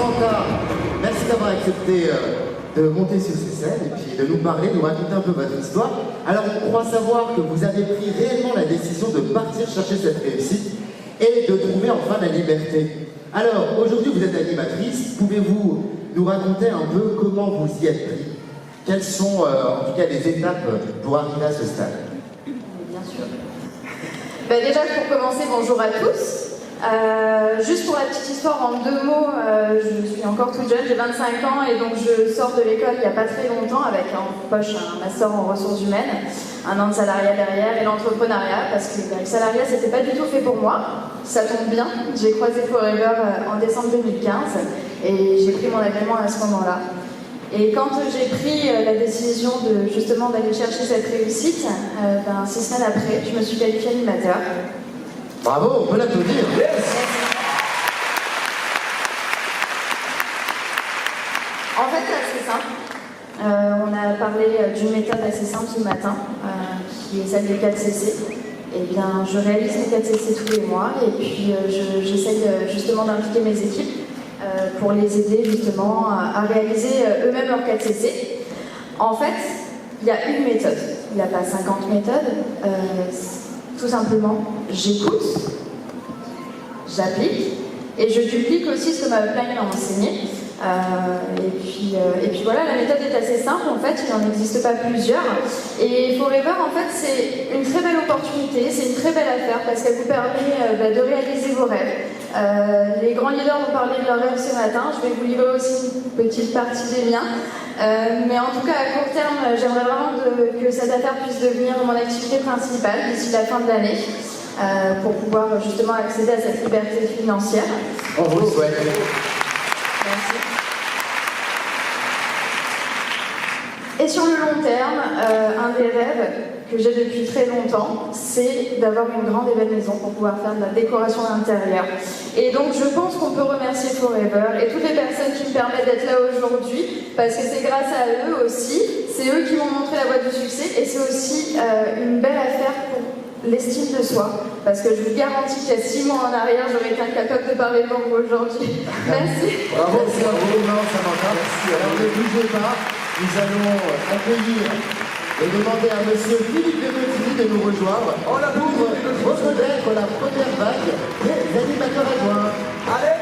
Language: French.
Samantha, merci d'avoir accepté de monter sur ces scènes et puis de nous parler, de nous raconter un peu votre histoire. Alors on croit savoir que vous avez pris réellement la décision de partir chercher cette réussite et de trouver enfin la liberté. Alors aujourd'hui vous êtes animatrice, pouvez-vous nous raconter un peu comment vous y êtes pris? Quelles sont en tout cas les étapes pour arriver à ce stade? Bien sûr. Déjà pour commencer, bonjour à tous. Juste pour la petite histoire, en 2 mots, je suis encore toute jeune, j'ai 25 ans et donc je sors de l'école il n'y a pas très longtemps avec en poche un master en ressources humaines, 1 an de salariat derrière et l'entrepreneuriat parce que le salariat c'était pas du tout fait pour moi. Ça tombe bien, j'ai croisé Forever en décembre 2015 et j'ai pris mon agrément à ce moment-là. Et quand j'ai pris la décision de justement d'aller chercher cette réussite, 6 semaines après, je me suis qualifiée animateur. Bravo, on peut l'applaudir. Yes. En fait, c'est assez simple. On a parlé d'une méthode assez simple ce matin, qui est celle des 4CC. Eh bien, je réalise mes 4CC tous les mois et puis j'essaye justement d'impliquer mes équipes pour les aider justement à réaliser eux-mêmes leurs 4CC. En fait, il y a une méthode. Il n'y a pas 50 méthodes. Tout simplement, j'écoute, j'applique et je duplique aussi ce que ma planning m'a enseigné. Et puis voilà, la méthode est assez simple en fait, il n'en existe pas plusieurs. Et Forever en fait c'est une très belle opportunité, c'est une très belle affaire parce qu'elle vous permet de réaliser vos rêves. Les grands leaders ont parlé de leurs rêves ce matin, je vais vous livrer aussi une petite partie des miens. Mais en tout cas à court terme, j'aimerais vraiment que cette affaire puisse devenir mon activité principale d'ici la fin de l'année. Pour pouvoir justement accéder à cette liberté financière. On vous le souhaite. Merci. Et sur le long terme, un des rêves que j'ai depuis très longtemps, c'est d'avoir une grande et belle maison pour pouvoir faire de la décoration intérieure. Et donc je pense qu'on peut remercier Forever et toutes les personnes qui me permettent d'être là aujourd'hui, parce que c'est grâce à eux aussi, c'est eux qui m'ont montré la voie du succès et c'est aussi une belle affaire pour l'estime de soi, parce que je vous garantis qu'il y a 6 mois en arrière, j'aurais été incapable de parler devant vous aujourd'hui. Merci. Bravo, c'est un beau moment, Samantha. Merci. Alors ne bougez pas, nous allons accueillir et demander à monsieur Philippe Demeutry de nous rejoindre pour reconnaître la première vague des animateurs adjoints. Allez!